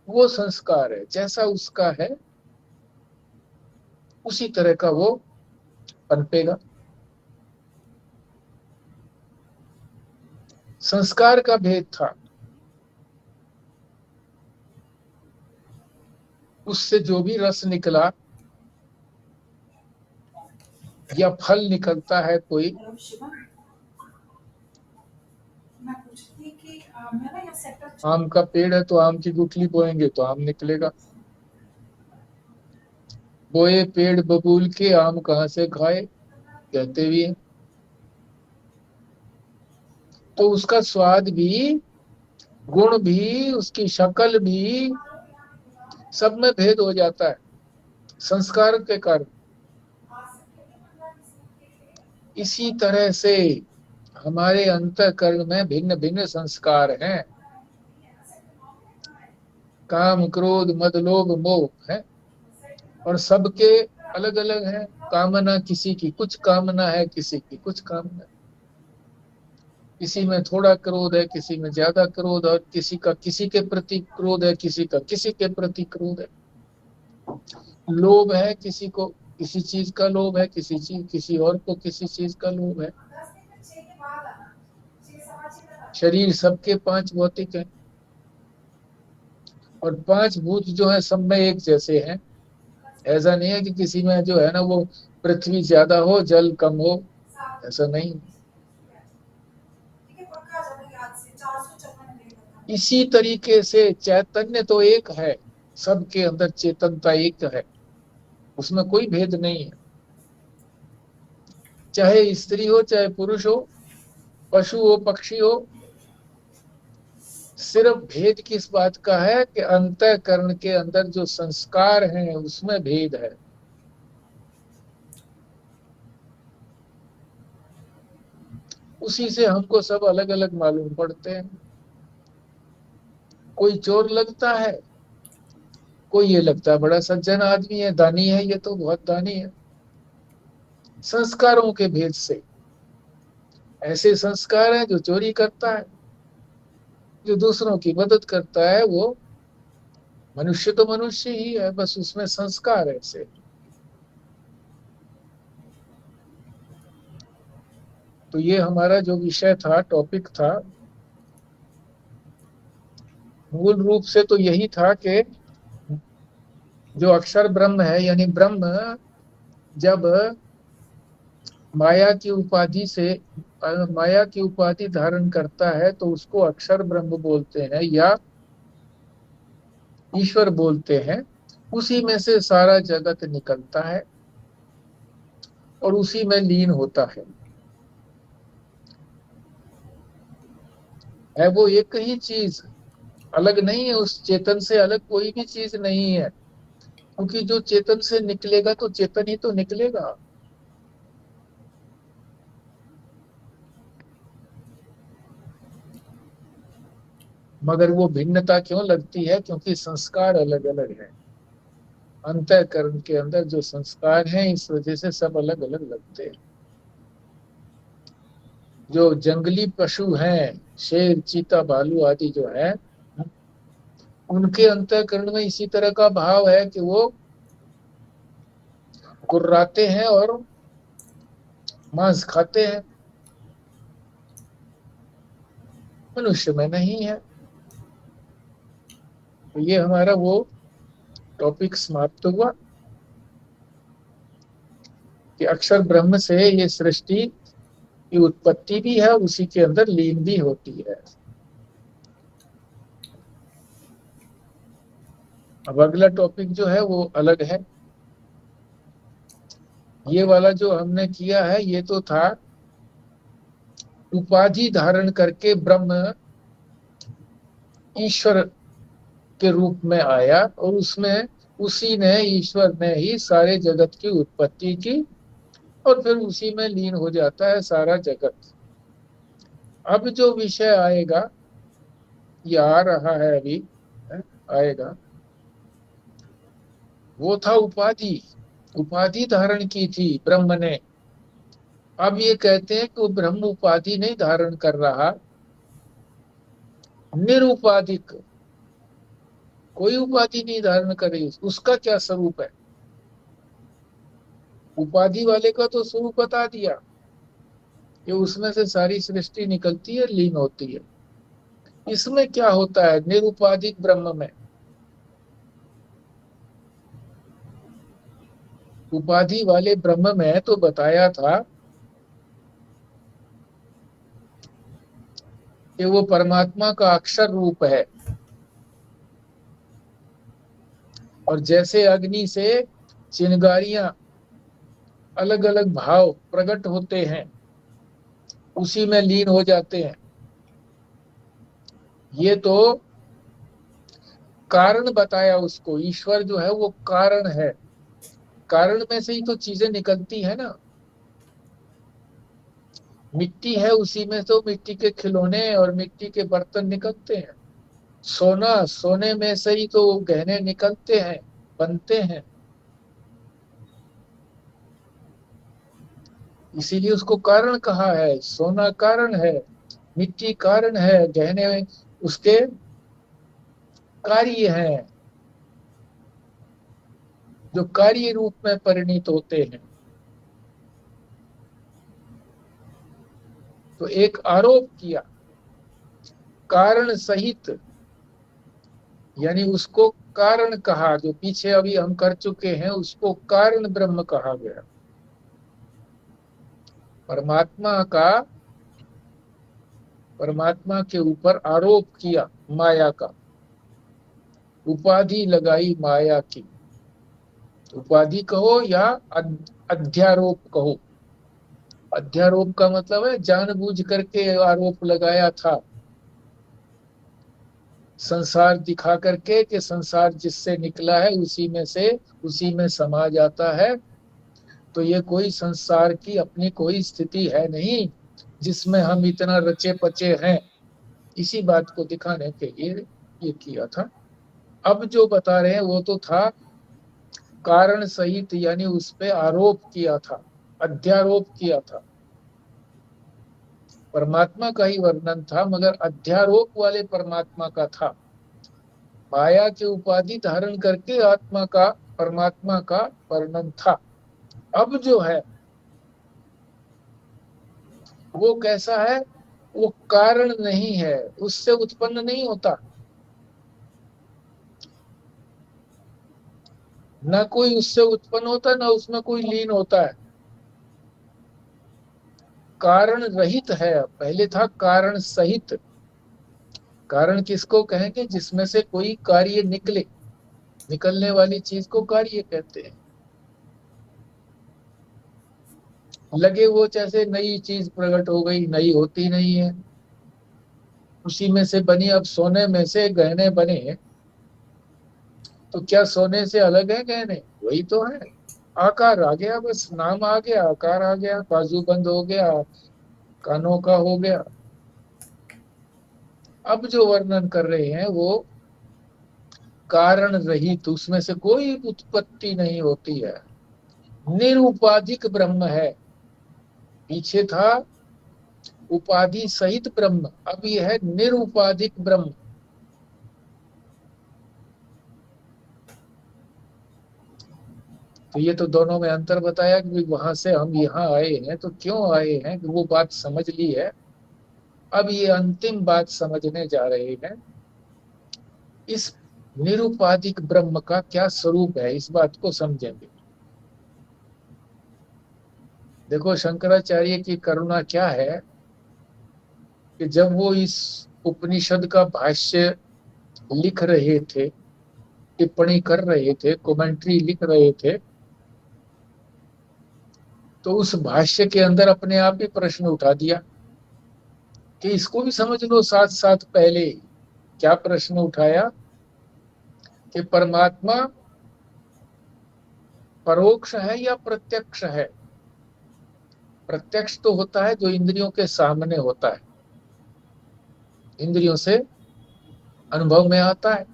वो संस्कार है, जैसा उसका है उसी तरह का वो पनपेगा। संस्कार का भेद था, उससे जो भी रस निकला या फल निकलता है कोई, हेलो शिवा, मैं पूछ रही थी कि मैं ना यहाँ सेक्टर आम का पेड़ है तो आम की गुठली बोएंगे तो आम निकलेगा, बोए पेड़ बबूल के आम कहाँ से खाए, कहते भी हैं। तो उसका स्वाद भी, गुण भी, उसकी शक्ल भी, सब में भेद हो जाता है संस्कार के कारण। इसी तरह से हमारे अंतःकरण में भिन्न भिन्न संस्कार हैं। काम, क्रोध, मद, लोभ, मोह है, और सबके अलग अलग है। कामना, किसी की कुछ कामना है, किसी की कुछ कामना है। किसी में थोड़ा क्रोध है, किसी में ज्यादा क्रोध, और किसी का किसी के प्रति क्रोध है, किसी का किसी के प्रति क्रोध है। लोभ है, किसी को किसी चीज का लोभ है, किसी और को किसी चीज का लोभ है। शरीर सबके पांच भौतिक है, और पांच भूत जो है सब में एक जैसे हैं। ऐसा नहीं है कि किसी में जो है ना वो पृथ्वी ज्यादा हो, जल कम हो, ऐसा नहीं। इसी तरीके से चैतन्य तो एक है, सबके अंदर चेतनता एक है, उसमें कोई भेद नहीं है। चाहे स्त्री हो, चाहे पुरुष हो, पशु हो, पक्षी हो, सिर्फ भेद किस बात का है कि अंतःकरण के अंदर जो संस्कार हैं उसमें भेद है। उसी से हमको सब अलग अलग मालूम पड़ते हैं। कोई चोर लगता है, कोई ये लगता है बड़ा सज्जन आदमी है, दानी है, ये तो बहुत दानी है। संस्कारों के भेद से ऐसे संस्कार हैं, जो चोरी करता है, जो दूसरों की मदद करता है, वो मनुष्य तो मनुष्य ही है, बस उसमें संस्कार ऐसे। तो ये हमारा जो विषय था, टॉपिक था, मूल रूप से तो यही था कि जो अक्षर ब्रह्म है, यानी ब्रह्म जब माया की उपाधि से माया की उपाधि धारण करता है तो उसको अक्षर ब्रह्म बोलते हैं या ईश्वर बोलते हैं। उसी में से सारा जगत निकलता और उसी में लीन होता है वो एक ही चीज, अलग नहीं है। उस चेतन से अलग कोई भी चीज नहीं है, क्योंकि जो चेतन से निकलेगा तो चेतन ही तो निकलेगा। मगर वो भिन्नता क्यों लगती है? क्योंकि संस्कार अलग अलग है। अंतःकरण के अंदर जो संस्कार हैं, इस वजह से सब अलग अलग लगते हैं। जो जंगली पशु हैं, शेर, चीता, भालू आदि जो है, उनके अंतःकरण में इसी तरह का भाव है कि वो गुर्राते हैं और मांस खाते हैं। मनुष्य में नहीं है। तो ये हमारा वो टॉपिक समाप्त हुआ कि अक्षर ब्रह्म से ये सृष्टि की उत्पत्ति भी है, उसी के अंदर लीन भी होती है। अब अगला टॉपिक जो है वो अलग है। ये वाला जो हमने किया है ये तो था उपाधि धारण करके ब्रह्म ईश्वर के रूप में आया, और उसमें उसी ने, ईश्वर ने ही सारे जगत की उत्पत्ति की, और फिर उसी में लीन हो जाता है सारा जगत। अब जो विषय आएगा, ये आ रहा है अभी, आएगा, वो था उपाधि। उपाधि धारण की थी ब्रह्म ने। अब ये कहते हैं कि वो ब्रह्म उपाधि नहीं धारण कर रहा, निरुपाधिक, कोई उपाधि नहीं धारण करे। उसका क्या स्वरूप है? उपाधि वाले का तो स्वरूप बता दिया कि उसमें से सारी सृष्टि निकलती है, लीन होती है। इसमें क्या होता है निरुपाधिक ब्रह्म में? उपाधि वाले ब्रह्म में तो बताया था कि वो परमात्मा का अक्षर रूप है, और जैसे अग्नि से चिंगारियां अलग अलग भाव प्रकट होते हैं, उसी में लीन हो जाते हैं। ये तो कारण बताया उसको। ईश्वर जो है वो कारण है, कारण में से ही तो चीजें निकलती है ना। मिट्टी है, उसी में तो मिट्टी के खिलौने और मिट्टी के बर्तन निकलते हैं। सोना, सोने में से ही तो गहने निकलते हैं, बनते हैं। इसीलिए उसको कारण कहा है। सोना कारण है, मिट्टी कारण है, गहने उसके कार्य हैं, जो कार्य रूप में परिणित होते हैं। तो एक आरोप किया कारण सहित, यानी उसको कारण कहा। जो पीछे अभी हम कर चुके हैं उसको कारण ब्रह्म कहा गया। परमात्मा का, परमात्मा के ऊपर आरोप किया माया का, उपाधि लगाई माया की। उपाधि कहो या अध्यारोप कहो। अध्यारोप का मतलब है जानबूझ करके आरोप लगाया था, संसार दिखा करके कि संसार जिससे निकला है उसी में से, उसी में समा जाता है। तो ये कोई संसार की अपनी कोई स्थिति है नहीं जिसमें हम इतना रचे पचे हैं। इसी बात को दिखाने के लिए ये किया था। अब जो बता रहे हैं वो तो था कारण सहित, यानी उस पे आरोप किया था, अध्यारोप किया था। परमात्मा का ही वर्णन था मगर अध्यारोप वाले परमात्मा का था। माया की उपाधि धारण करके आत्मा का, परमात्मा का वर्णन था। अब जो है वो कैसा है? वो कारण नहीं है, उससे उत्पन्न नहीं होता। ना कोई उससे उत्पन्न होता, ना उसमें कोई लीन होता है। कारण रहित है। पहले था कारण सहित। कारण किसको कहेंगे? जिसमें से कोई कार्य निकले, निकलने वाली चीज को कार्य कहते हैं। लगे वो जैसे नई चीज प्रकट हो गई, नई होती नहीं है। उसी में से बनी। अब सोने में से गहने बने तो क्या सोने से अलग है गहने? वही तो है। आकार आ गया, बस नाम आ गया, आकार आ गया, बाजू बंद हो गया, कानों का हो गया। अब जो वर्णन कर रहे हैं वो कारण रहित, उसमें से कोई उत्पत्ति नहीं होती है, निरुपाधिक ब्रह्म है। पीछे था उपाधि सहित ब्रह्म, अब ये है निरुपाधिक ब्रह्म। तो ये तो दोनों में अंतर बताया कि वहां से हम यहाँ आए हैं तो क्यों आए हैं, कि वो बात समझ ली है। अब ये अंतिम बात समझने जा रहे हैं। इस निरुपाधिक ब्रह्म का क्या स्वरूप है, इस बात को समझेंगे। देखो शंकराचार्य की करुणा क्या है कि जब वो इस उपनिषद का भाष्य लिख रहे थे, टिप्पणी कर रहे थे, कमेंट्री लिख रहे थे, तो उस भाष्य के अंदर अपने आप ही प्रश्न उठा दिया कि इसको भी समझ लो साथ साथ। पहले क्या प्रश्न उठाया कि परमात्मा परोक्ष है या प्रत्यक्ष है? प्रत्यक्ष तो होता है जो इंद्रियों के सामने होता है, इंद्रियों से अनुभव में आता है।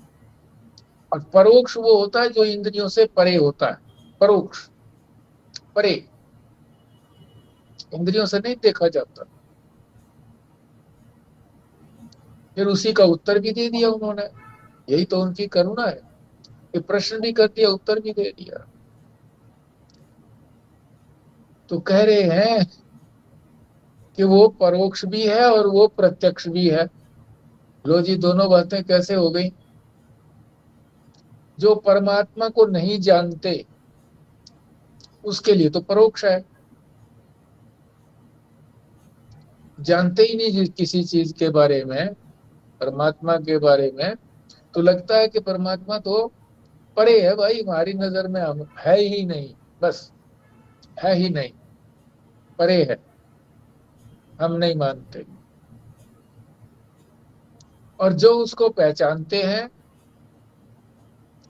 और परोक्ष वो होता है जो इंद्रियों से परे होता है। परोक्ष, परे, इंद्रियों से नहीं देखा जाता। फिर उसी का उत्तर भी दे दिया उन्होंने। यही तो उनकी करुणा है कि प्रश्न भी कर दिया, उत्तर भी दे दिया। तो कह रहे हैं कि वो परोक्ष भी है और वो प्रत्यक्ष भी है। लो जी, दोनों बातें कैसे हो गई? जो परमात्मा को नहीं जानते उसके लिए तो परोक्ष है। जानते ही नहीं किसी चीज के बारे में, परमात्मा के बारे में, तो लगता है कि परमात्मा तो परे है भाई, हमारी नजर में हम है ही नहीं, बस है ही नहीं, परे है, हम नहीं मानते। और जो उसको पहचानते हैं,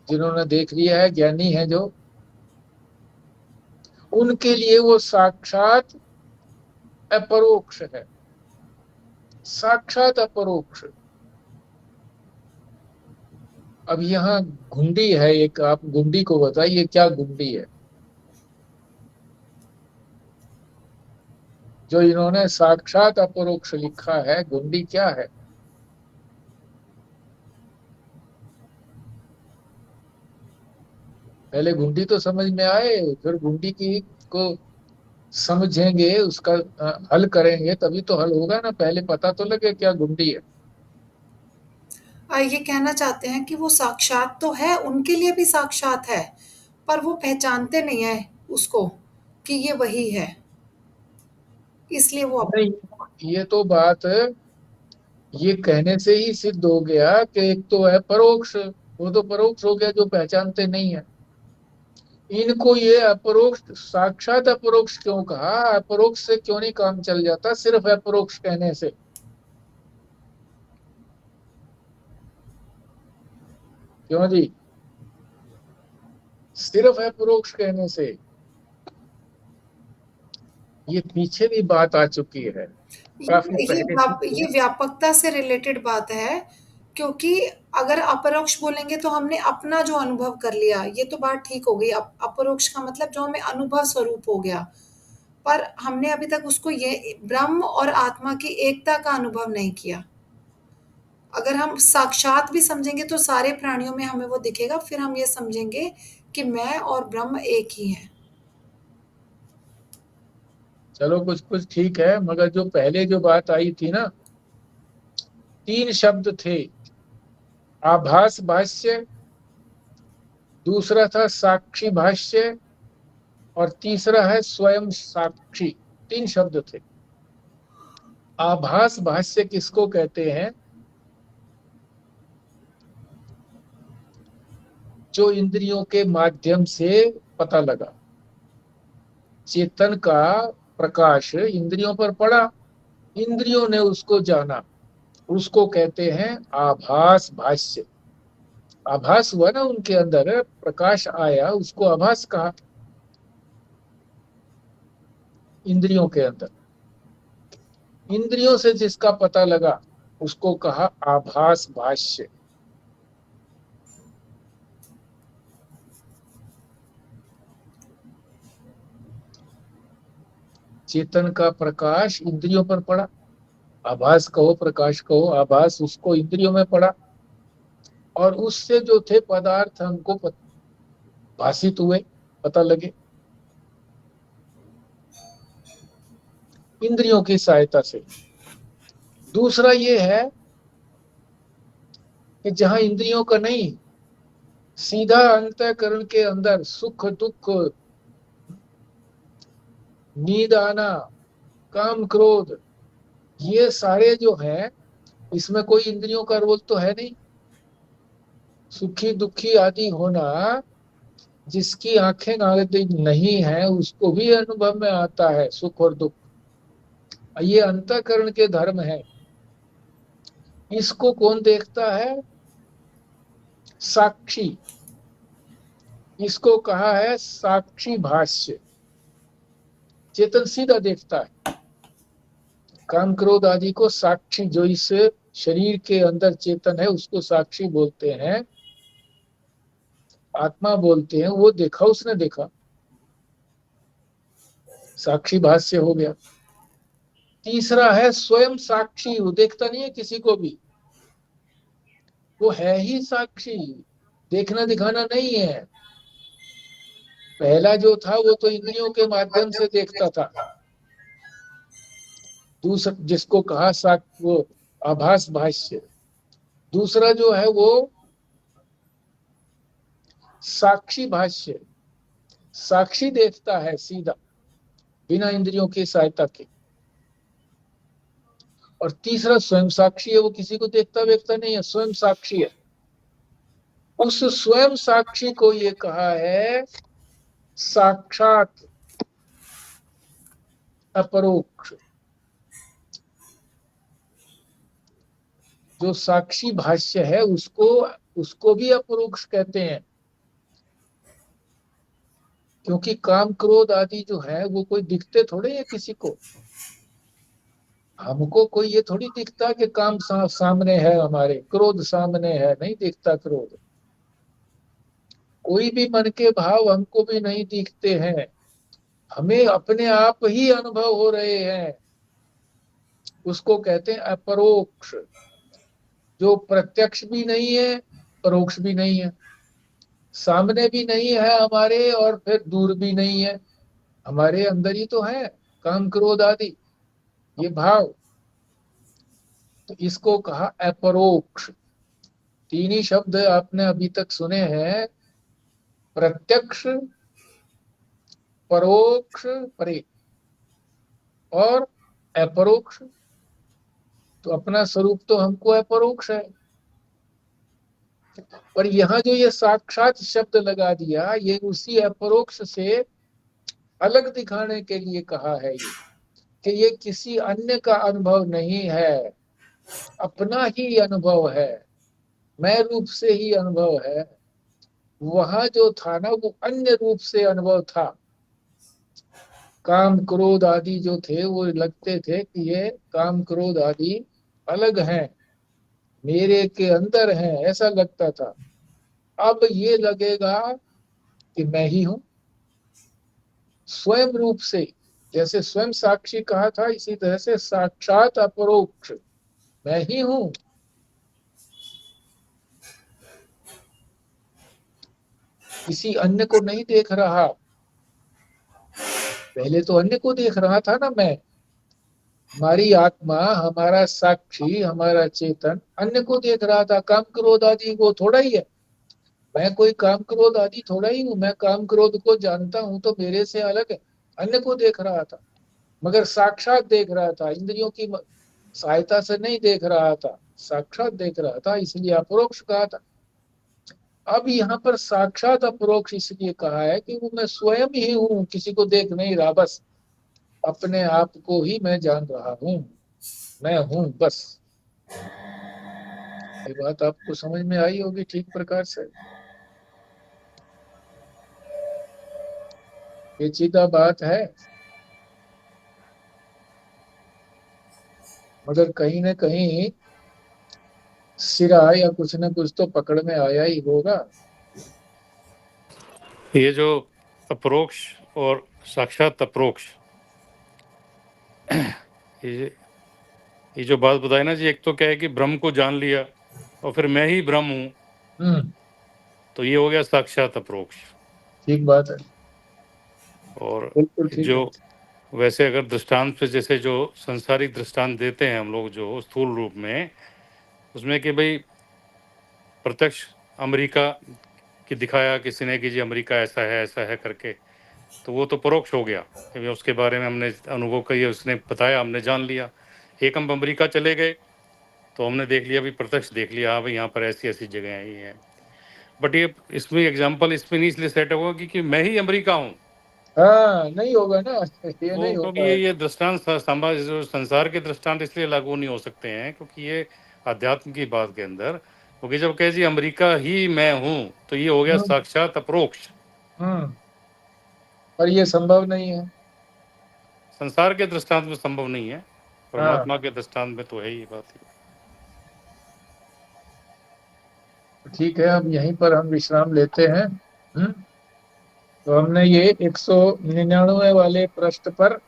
जिन्होंने देख लिया है, ज्ञानी है जो, उनके लिए वो साक्षात अपरोक्ष है, साक्षात अपरोक्ष। अब यहाँ घुंडी है एक, आप घुंडी को बताइए क्या घुंडी है। जो इन्होंने साक्षात अपरोक्ष लिखा है, घुंडी क्या है? पहले घुंडी तो समझ में आए, फिर घुंडी की को समझेंगे, उसका हल करेंगे, तभी तो हल होगा ना। पहले पता तो लगे क्या घुंडी है। ये कहना चाहते हैं कि वो साक्षात तो है, उनके लिए भी साक्षात है, पर वो पहचानते नहीं है उसको कि ये वही है, इसलिए वो नहीं, ये तो बात, ये कहने से ही सिद्ध हो गया कि एक तो है परोक्ष, वो तो परोक्ष हो गया जो पहचानते नहीं है। इनको ये अपरोक्ष, साक्षात अपरोक्ष क्यों कहा? अपरोक्ष से क्यों नहीं काम चल जाता सिर्फ अपरोक्ष कहने से? क्यों जी? सिर्फ अपरोक्ष कहने से? ये पीछे भी बात आ चुकी है, काफी पहले की ये है। व्यापकता से रिलेटेड बात है, क्योंकि अगर अपरोक्ष बोलेंगे तो हमने अपना जो अनुभव कर लिया, ये तो बात ठीक हो गई। अपरोक्ष का मतलब जो हमें अनुभव स्वरूप हो गया, पर हमने अभी तक उसको ये ब्रह्म और आत्मा की एकता का अनुभव नहीं किया। अगर हम साक्षात भी समझेंगे तो सारे प्राणियों में हमें वो दिखेगा, फिर हम ये समझेंगे कि मैं और ब्रह्म एक ही हैं। चलो कुछ कुछ ठीक है, मगर जो पहले जो बात आई थी ना, तीन शब्द थे, आभास भाष्य, दूसरा था साक्षी भाष्य, और तीसरा है स्वयं साक्षी। तीन शब्द थे। आभास भाष्य किसको कहते हैं? जो इंद्रियों के माध्यम से पता लगा, चेतन का प्रकाश इंद्रियों पर पड़ा, इंद्रियों ने उसको जाना, उसको कहते हैं आभास भाष्य। आभास हुआ ना, उनके अंदर प्रकाश आया, उसको आभास कहा। इंद्रियों के अंदर, इंद्रियों से जिसका पता लगा, उसको कहा आभास भाष्य। चेतन का प्रकाश इंद्रियों पर पड़ा, आभास कहो प्रकाश कहो, आभास उसको इंद्रियों में पड़ा, और उससे जो थे पदार्थ हमको भाषित हुए, पता लगे, इंद्रियों की सहायता से। दूसरा ये है कि जहां इंद्रियों का नहीं, सीधा अंतःकरण के अंदर सुख दुख, नींद आना, काम क्रोध, ये सारे जो हैं, इसमें कोई इंद्रियों का रोल तो है नहीं। सुखी दुखी आदि होना, जिसकी आंखें नारद नहीं है, उसको भी अनुभव में आता है सुख और दुख। ये अंतःकरण के धर्म है। इसको कौन देखता है? साक्षी। इसको कहा है साक्षी भाष्य। चेतन सीधा देखता है। काम क्रोध आदि को साक्षी, जो इस शरीर के अंदर चेतन है, उसको साक्षी बोलते हैं, आत्मा बोलते हैं। वो देखा, उसने देखा, साक्षी भाष्य हो गया। तीसरा है स्वयं साक्षी, वो देखता नहीं है किसी को भी, वो है ही साक्षी, देखना दिखाना नहीं है। पहला जो था वो तो इंद्रियों के माध्यम से देखता था, दूसरा जिसको कहा वो आभास भाष्य। दूसरा जो है वो साक्षी भाष्य, साक्षी देखता है सीधा, बिना इंद्रियों की सहायता के। और तीसरा स्वयं साक्षी है, वो किसी को देखता वेखता नहीं है, स्वयं साक्षी है। उस स्वयं साक्षी को ये कहा है साक्षात अपरोक्ष। जो साक्षी भाष्य है उसको भी अपरोक्ष कहते हैं, क्योंकि काम क्रोध आदि जो है वो कोई दिखते थोड़े है किसी को। हमको कोई ये थोड़ी दिखता कि काम सामने है, हमारे क्रोध सामने है, नहीं दिखता क्रोध। कोई भी मन के भाव हमको भी नहीं दिखते हैं, हमें अपने आप ही अनुभव हो रहे हैं, उसको कहते हैं अपरोक्ष। जो प्रत्यक्ष भी नहीं है, परोक्ष भी नहीं है, सामने भी नहीं है हमारे और फिर दूर भी नहीं है, हमारे अंदर ही तो है काम क्रोध आदि ये भाव। तो इसको कहा अपरोक्ष। तीन ही शब्द आपने अभी तक सुने हैं, प्रत्यक्ष, परोक्ष, परे और अपरोक्ष। तो अपना स्वरूप तो हमको अपरोक्ष है, पर यहाँ जो ये साक्षात शब्द लगा दिया, ये उसी अपरोक्ष से अलग दिखाने के लिए कहा है ये, कि ये किसी अन्य का अनुभव नहीं है, अपना ही अनुभव है, मैं रूप से ही अनुभव है। वहां जो था ना वो अन्य रूप से अनुभव था, काम क्रोध आदि जो थे वो लगते थे कि ये काम क्रोध आदि अलग हैं, मेरे के अंदर हैं, ऐसा लगता था। अब ये लगेगा कि मैं ही हूं, स्वयं रूप से। जैसे स्वयं साक्षी कहा था, इसी तरह से साक्षात अपरोक्ष मैं ही हूं। किसी अन्य को नहीं देख रहा, पहले तो अन्य को देख रहा था ना मैं। हमारी आत्मा, हमारा साक्षी, हमारा चेतन अन्य को देख रहा था, काम क्रोध आदि वो थोड़ा ही है। मैं कोई काम क्रोध आदि थोड़ा ही हूँ, मैं काम क्रोध को जानता हूँ तो मेरे से अलग है। अन्य को देख रहा था, मगर साक्षात देख रहा था, इंद्रियों की सहायता से नहीं देख रहा था, साक्षात देख रहा था, इसलिए अपरोक्ष कहा था। अब यहाँ पर साक्षात अपरोक्ष इसलिए कहा है कि वो मैं स्वयं ही हूँ, किसी को देख नहीं रहा, बस अपने आप को ही मैं जान रहा हूँ, मैं हूँ बस। ये बात आपको समझ में आई होगी ठीक प्रकार से। पेचीदा बात है, मगर कहीं ना कहीं सिरा या कुछ न कुछ तो पकड़ में आया ही होगा। ये जो अपरोक्ष और साक्षात अपरोक्ष, ये जो बात बताई ना जी, एक तो क्या है कि ब्रह्म को जान लिया और फिर मैं ही ब्रह्म हूँ, तो ये हो गया साक्षात अपरोक्ष। ठीक बात है, और बिल्कुल ठीक जो बात। वैसे अगर दृष्टांत पे जैसे जो संसारिक दृष्टांत देते हैं हम लोग जो स्थूल रूप में, उसमें कि भाई प्रत्यक्ष अमेरिका की दिखाया किसी ने कि जी अमेरिका ऐसा है करके, तो वो तो परोक्ष हो गया, उसके बारे में हमने अनुभव किया, उसने बताया, हमने जान लिया। एक हम अमेरिका चले गए तो हमने देख लिया, भी प्रत्यक्ष देख लिया, हाँ भाई यहाँ पर ऐसी ऐसी जगह आई हैं। बट ये इसमें एग्जाम्पल इसमें नहीं इसलिए सेट होगा कि मैं ही अमेरिका हूँ, हाँ नहीं होगा ना, ये वो नहीं हो क्योंकि पाएगा। ये दृष्टांत समाज जो संसार के दृष्टांत इसलिए लागू नहीं हो सकते हैं क्योंकि ये अध्यात्म की बात के अंदर, क्योंकि जब कहे जी अमेरिका ही मैं हूँ तो ये हो गया हम्म साक्षात अपरोक्ष। हम्म पर ये संभव नहीं है। संसार के दृष्टांत में संभव नहीं है, हाँ परमात्मा के दृष्टांत में तो है ही बात। ठीक है, अब यहीं पर हम विश्राम लेते हैं। तो हमने ये 199 वाले पृष्ठ पर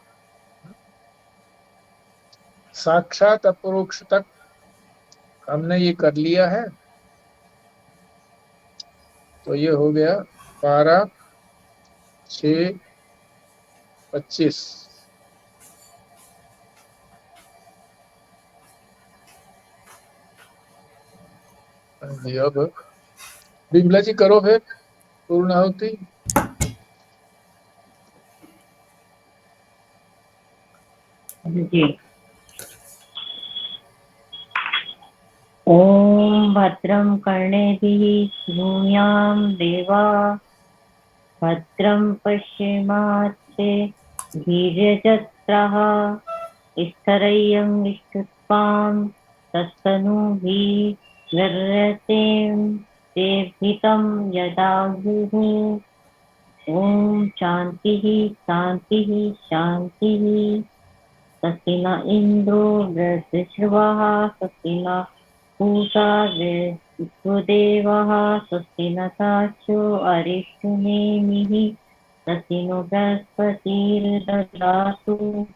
साक्षात अपरोक्ष तक हमने ये कर लिया है। तो ये हो गया 12/6/25। अब बिमला जी करो फिर पूर्णाहुति। जी। ॐ भद्रं कर्णेभिः शृणुयाम देवा, भद्रं पश्येमाक्षे धीर्यजत्राः, स्थिरैरङ्गैस्तुष्टवां तस्तनुभिः गर्यते तेभितं यदायुः। ॐ शान्तिः शान्तिः शान्तिः। स्वस्ति न इन्द्रो वृद्धश्रवः स्वस्ति न पूषा विश्वदेवः स्वस्ति न साक्षो अरिष्टुनेमिः स्वस्ति नो बृहस्पतिर्ददातु।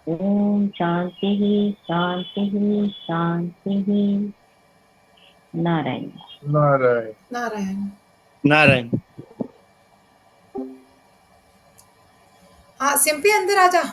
ॐ शान्तिः शान्तिः शान्तिः। नारायण नारायण। नारायण। नारायण। हाँ सिंपी अंदर आजा।